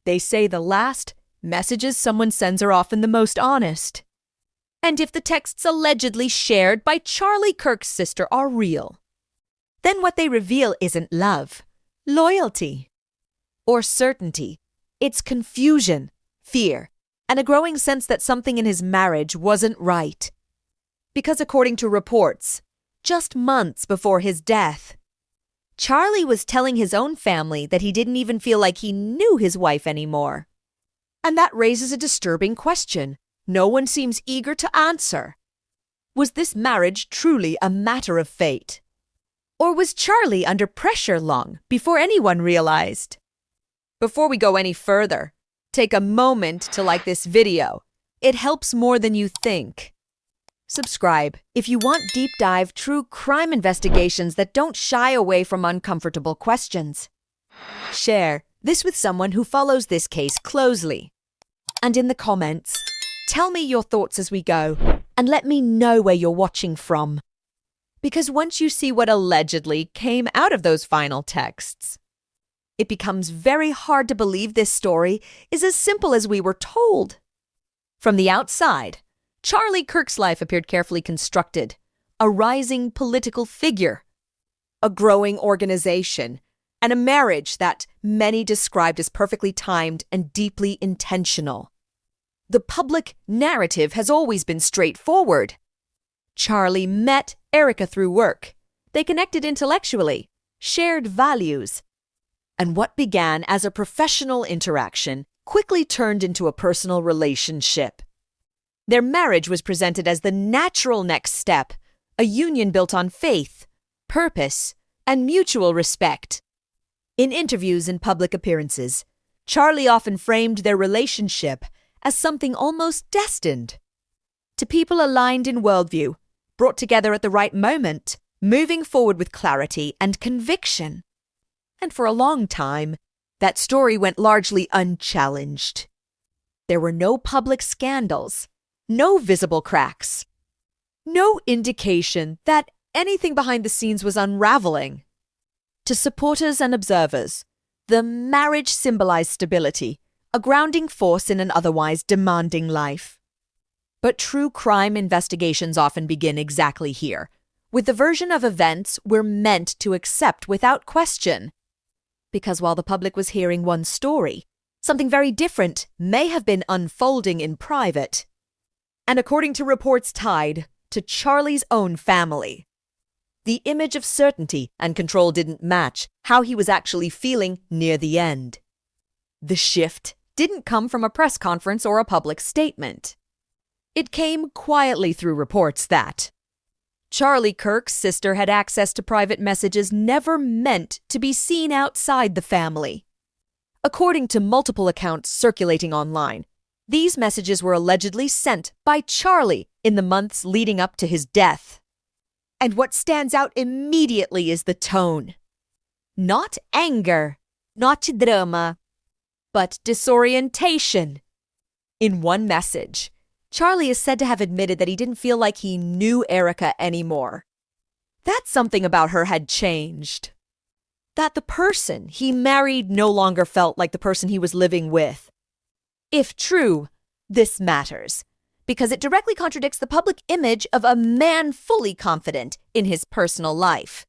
They say the last messages someone sends are often the most honest. And if the texts allegedly shared by Charlie Kirk's sister are real, then what they reveal isn't love, loyalty, or certainty. It's confusion, fear, and a growing sense that something in his marriage wasn't right. Because according to reports, just months before his death, Charlie was telling his own family that he didn't even feel like he knew his wife anymore. And that raises a disturbing question no one seems eager to answer. Was this marriage truly a matter of fate? Or was Charlie under pressure long before anyone realized? Before we go any further, take a moment to like this video. It helps more than you think. Subscribe if you want deep dive true crime investigations that don't shy away from uncomfortable questions. Share this with someone who follows this case closely. And in the comments, tell me your thoughts as we go, and let me know where you're watching from. Because once you see what allegedly came out of those final texts, it becomes very hard to believe this story is as simple as we were told. From the outside, Charlie Kirk's life appeared carefully constructed, a rising political figure, a growing organization, and a marriage that many described as perfectly timed and deeply intentional. The public narrative has always been straightforward. Charlie met Erika through work. They connected intellectually, shared values, and what began as a professional interaction quickly turned into a personal relationship. Their marriage was presented as the natural next step, a union built on faith, purpose, and mutual respect. In interviews and public appearances, Charlie often framed their relationship as something almost destined. To people aligned in worldview, brought together at the right moment, moving forward with clarity and conviction. And for a long time, that story went largely unchallenged. There were no public scandals, no visible cracks, no indication that anything behind the scenes was unraveling. To supporters and observers, the marriage symbolized stability, a grounding force in an otherwise demanding life. But true crime investigations often begin exactly here, with the version of events we're meant to accept without question. Because while the public was hearing one story, something very different may have been unfolding in private. And according to reports tied to Charlie's own family, the image of certainty and control didn't match how he was actually feeling near the end. The shift didn't come from a press conference or a public statement. It came quietly through reports that Charlie Kirk's sister had access to private messages never meant to be seen outside the family. According to multiple accounts circulating online, these messages were allegedly sent by Charlie in the months leading up to his death. And what stands out immediately is the tone. Not anger, not drama, but disorientation. In one message, Charlie is said to have admitted that he didn't feel like he knew Erika anymore. That something about her had changed. That the person he married no longer felt like the person he was living with. If true, this matters, because it directly contradicts the public image of a man fully confident in his personal life.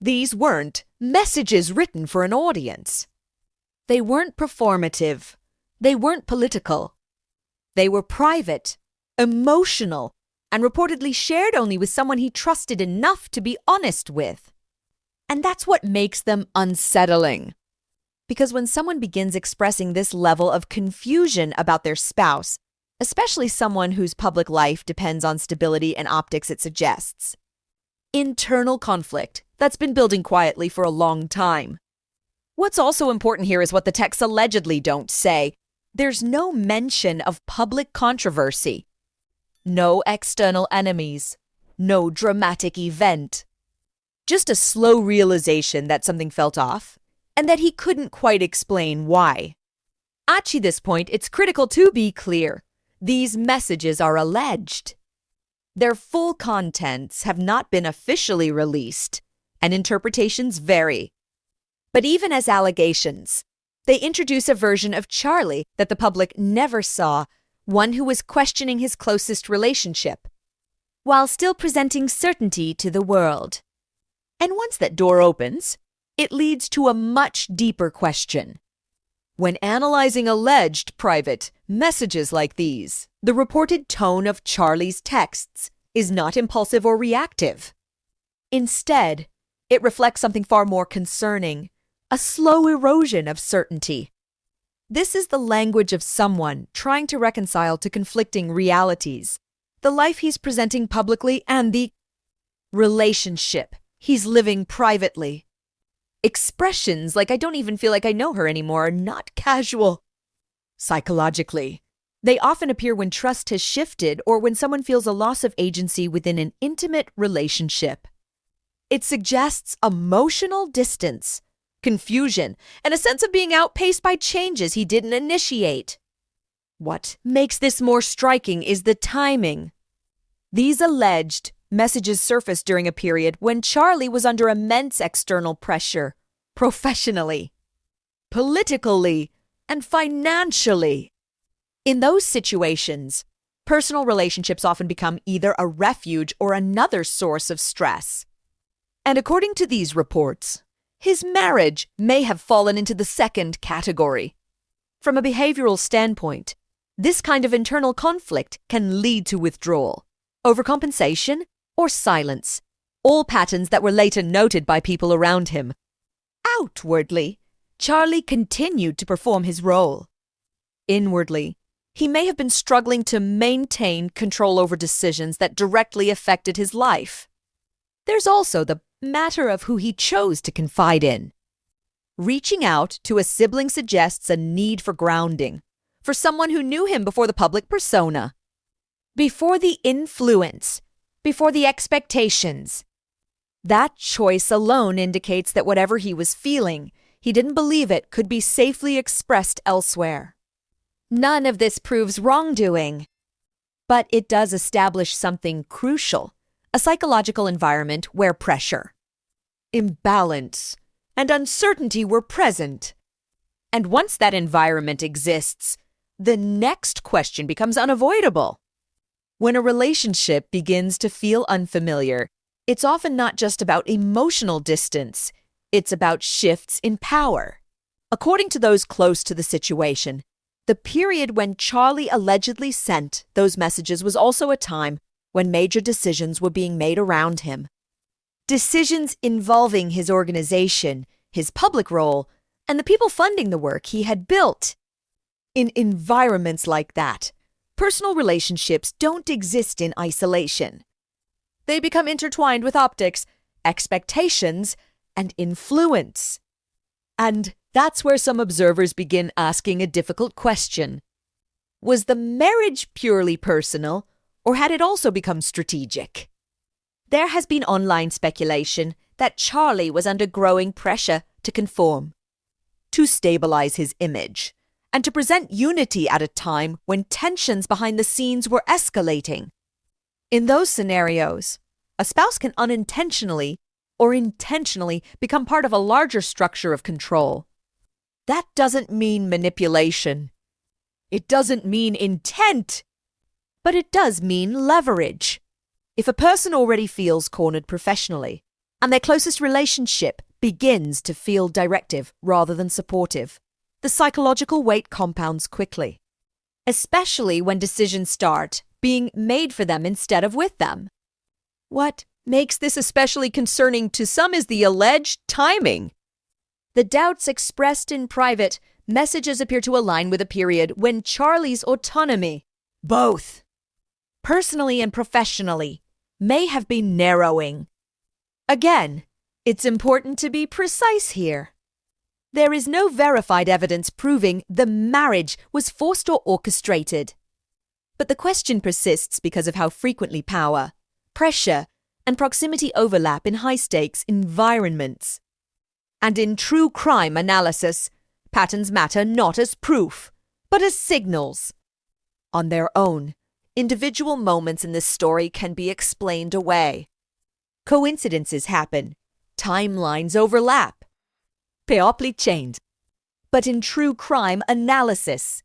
These weren't messages written for an audience. They weren't performative. They weren't political. They were private, emotional, and reportedly shared only with someone he trusted enough to be honest with. And that's what makes them unsettling. Because when someone begins expressing this level of confusion about their spouse, especially someone whose public life depends on stability and optics it suggests, internal conflict that's been building quietly for a long time. What's also important here is what the texts allegedly don't say. There's no mention of public controversy, no external enemies, no dramatic event. Just a slow realization that something felt off, and that he couldn't quite explain why. At this point, it's critical to be clear. These messages are alleged. Their full contents have not been officially released, and interpretations vary. But even as allegations, They introduce a version of Charlie that the public never saw, one who was questioning his closest relationship, while still presenting certainty to the world. And once that door opens, it leads to a much deeper question. When analyzing alleged private messages like these, the reported tone of Charlie's texts is not impulsive or reactive. Instead, it reflects something far more concerning, a slow erosion of certainty. This is the language of someone trying to reconcile to conflicting realities, the life he's presenting publicly and the relationship he's living privately. Expressions like "I don't even feel like I know her anymore" are not casual. Psychologically, they often appear when trust has shifted or when someone feels a loss of agency within an intimate relationship. It suggests emotional distance, confusion, and a sense of being outpaced by changes he didn't initiate. What makes this more striking is the timing. These alleged messages surfaced during a period when Charlie was under immense external pressure, professionally, politically, and financially. In those situations, personal relationships often become either a refuge or another source of stress. And according to these reports, his marriage may have fallen into the second category. From a behavioral standpoint, this kind of internal conflict can lead to withdrawal, overcompensation, or silence, all patterns that were later noted by people around him. Outwardly, Charlie continued to perform his role. Inwardly, he may have been struggling to maintain control over decisions that directly affected his life. There's also the matter of who he chose to confide in. Reaching out to a sibling suggests a need for grounding, for someone who knew him before the public persona, before the influence, before the expectations. That choice alone indicates that whatever he was feeling, he didn't believe it could be safely expressed elsewhere. None of this proves wrongdoing, but it does establish something crucial, a psychological environment where pressure, imbalance, and uncertainty were present. And once that environment exists, the next question becomes unavoidable. When a relationship begins to feel unfamiliar, it's often not just about emotional distance, it's about shifts in power. According to those close to the situation, the period when Charlie allegedly sent those messages was also a time when major decisions were being made around him. Decisions involving his organization, his public role, and the people funding the work he had built. In environments like that, personal relationships don't exist in isolation. They become intertwined with optics, expectations, and influence. And that's where some observers begin asking a difficult question. Was the marriage purely personal, or had it also become strategic? There has been online speculation that Charlie was under growing pressure to conform, to stabilize his image, and to present unity at a time when tensions behind the scenes were escalating. In those scenarios, a spouse can unintentionally or intentionally become part of a larger structure of control. That doesn't mean manipulation. It doesn't mean intent. But it does mean leverage. If a person already feels cornered professionally, and their closest relationship begins to feel directive rather than supportive, the psychological weight compounds quickly, especially when decisions start being made for them instead of with them. What makes this especially concerning to some is the alleged timing. The doubts expressed in private messages appear to align with a period when Charlie's autonomy, both personally and professionally, may have been narrowing. Again, it's important to be precise here. There is no verified evidence proving the marriage was forced or orchestrated. But the question persists because of how frequently power, pressure, and proximity overlap in high-stakes environments. And in true crime analysis, patterns matter not as proof, but as signals. On their own, individual moments in this story can be explained away. Coincidences happen, timelines overlap, payouply chained. but in true crime analysis.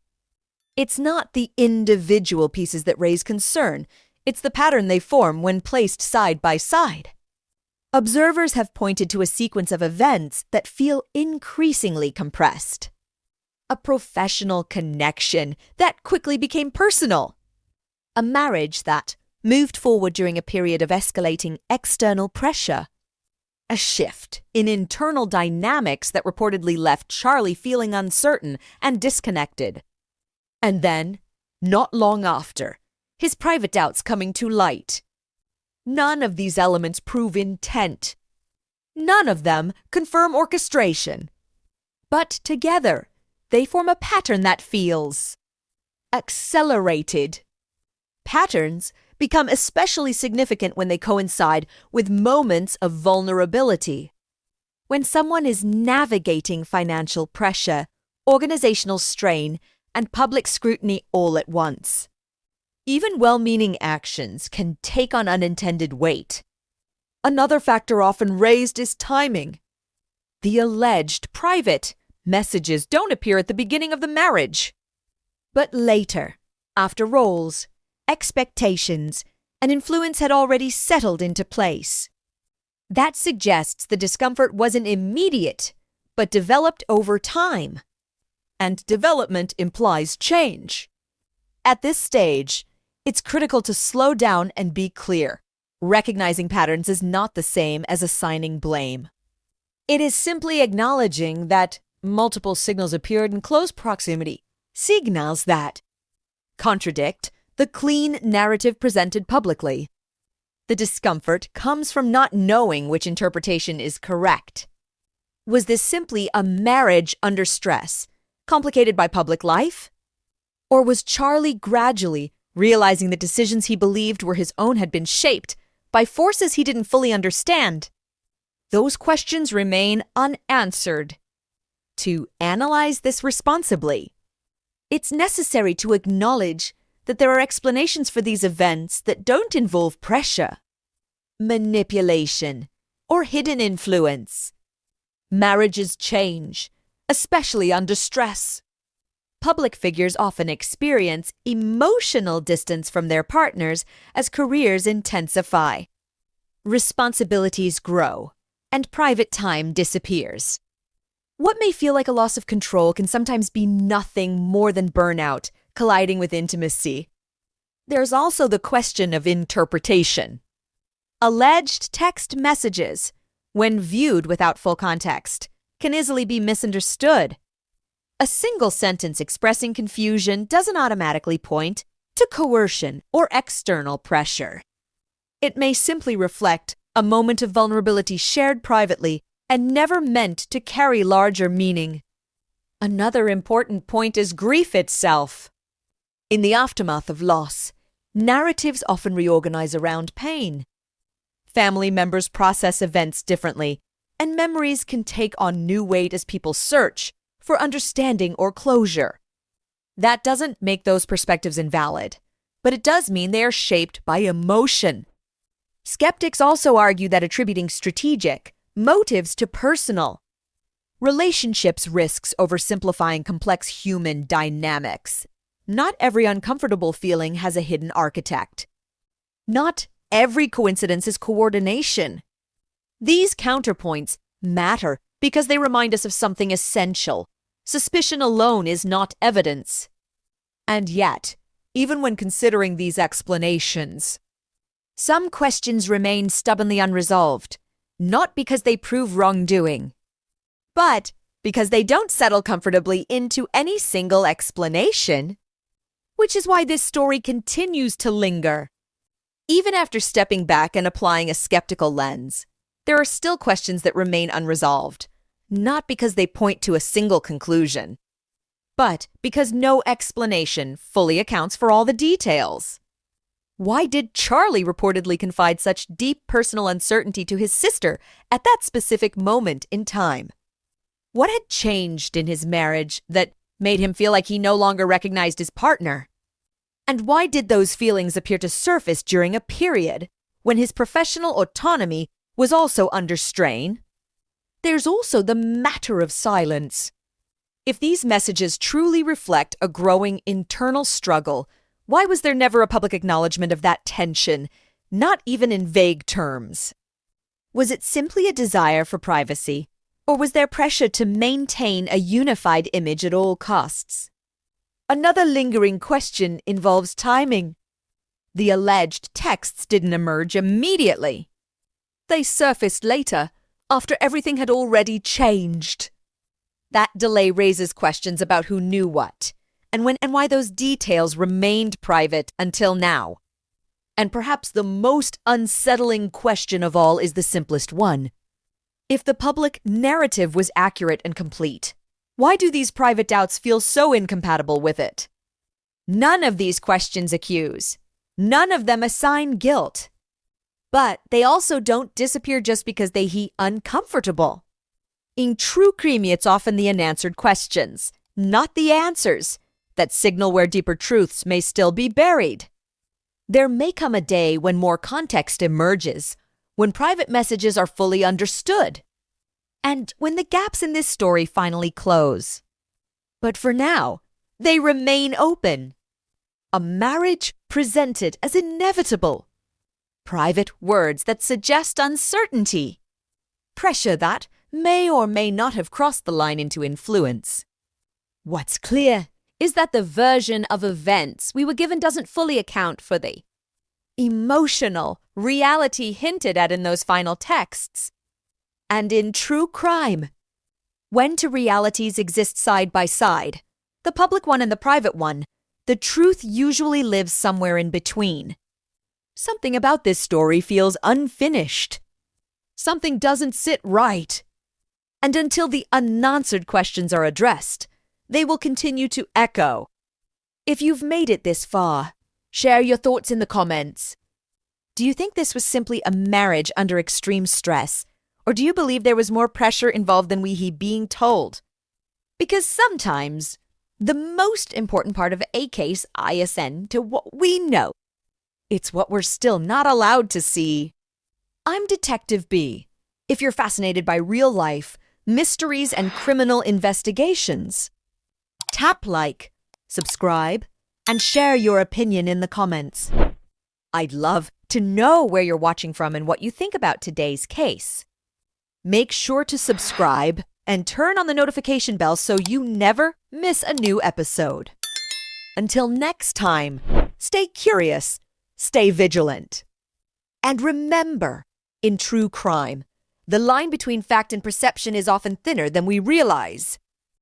It's not the individual pieces that raise concern, it's the pattern they form when placed side by side. Observers have pointed to a sequence of events that feel increasingly compressed. A professional connection that quickly became personal. A marriage that moved forward during a period of escalating external pressure. A shift in internal dynamics that reportedly left Charlie feeling uncertain and disconnected. And then, not long after, his private doubts coming to light. None of these elements prove intent. None of them confirm orchestration. But together, they form a pattern that feels accelerated. Patterns become especially significant when they coincide with moments of vulnerability. When someone is navigating financial pressure, organizational strain, and public scrutiny all at once. Even well-meaning actions can take on unintended weight. Another factor often raised is timing. The alleged private messages don't appear at the beginning of the marriage, but later, after roles, expectations, and influence had already settled into place. That suggests the discomfort wasn't immediate, but developed over time. And development implies change. At this stage, it's critical to slow down and be clear. Recognizing patterns is not the same as assigning blame. It is simply acknowledging that multiple signals appeared in close proximity, signals that contradict the clean narrative presented publicly. The discomfort comes from not knowing which interpretation is correct. Was this simply a marriage under stress, complicated by public life? Or was Charlie gradually realizing that decisions he believed were his own had been shaped by forces he didn't fully understand? Those questions remain unanswered. To analyze this responsibly, it's necessary to acknowledge that there are explanations for these events that don't involve pressure, manipulation, or hidden influence. Marriages change, especially under stress. Public figures often experience emotional distance from their partners as careers intensify. Responsibilities grow, and private time disappears. What may feel like a loss of control can sometimes be nothing more than burnout colliding with intimacy. There's also the question of interpretation. Alleged text messages, when viewed without full context, can easily be misunderstood. A single sentence expressing confusion doesn't automatically point to coercion or external pressure. It may simply reflect a moment of vulnerability shared privately and never meant to carry larger meaning. Another important point is grief itself. In the aftermath of loss, narratives often reorganize around pain. Family members process events differently, and memories can take on new weight as people search for understanding or closure. That doesn't make those perspectives invalid, but it does mean they are shaped by emotion. Skeptics also argue that attributing strategic motives to personal relationships risks oversimplifying complex human dynamics. Not every uncomfortable feeling has a hidden architect. Not every coincidence is coordination. These counterpoints matter because they remind us of something essential. Suspicion alone is not evidence. And yet, even when considering these explanations, some questions remain stubbornly unresolved, not because they prove wrongdoing, but because they don't settle comfortably into any single explanation. Which is why this story continues to linger. Even after stepping back and applying a skeptical lens, there are still questions that remain unresolved, not because they point to a single conclusion, but because no explanation fully accounts for all the details. Why did Charlie reportedly confide such deep personal uncertainty to his sister at that specific moment in time? What had changed in his marriage that made him feel like he no longer recognized his partner? And why did those feelings appear to surface during a period when his professional autonomy was also under strain? There's also the matter of silence. If these messages truly reflect a growing internal struggle, why was there never a public acknowledgement of that tension, not even in vague terms? Was it simply a desire for privacy, or was there pressure to maintain a unified image at all costs? Another lingering question involves timing. The alleged texts didn't emerge immediately. They surfaced later, after everything had already changed. That delay raises questions about who knew what, and when and why those details remained private until now. And perhaps the most unsettling question of all is the simplest one. If the public narrative was accurate and complete, why do these private doubts feel so incompatible with it? None of these questions accuse. None of them assign guilt. But they also don't disappear just because they be uncomfortable. In true crime, it's often the unanswered questions, not the answers, that signal where deeper truths may still be buried. There may come a day when more context emerges, when private messages are fully understood, and when the gaps in this story finally close. But for now, they remain open. A marriage presented as inevitable. Private words that suggest uncertainty. Pressure that may or may not have crossed the line into influence. What's clear is that the version of events we were given doesn't fully account for the emotional reality hinted at in those final texts. And in true crime, when two realities exist side by side, the public one and the private one, the truth usually lives somewhere in between. Something about this story feels unfinished. Something doesn't sit right. And until the unanswered questions are addressed, they will continue to echo. If you've made it this far, share your thoughts in the comments. Do you think this was simply a marriage under extreme stress, or do you believe there was more pressure involved than we being told? Because sometimes, the most important part of a case ISN to what we know. It's what we're still not allowed to see. I'm Detective B. If you're fascinated by real life, mysteries, and criminal investigations, tap like, subscribe, and share your opinion in the comments. I'd love to know where you're watching from and what you think about today's case. Make sure to subscribe and turn on the notification bell so you never miss a new episode. Until next time, stay curious, stay vigilant. And remember, in true crime, the line between fact and perception is often thinner than we realize.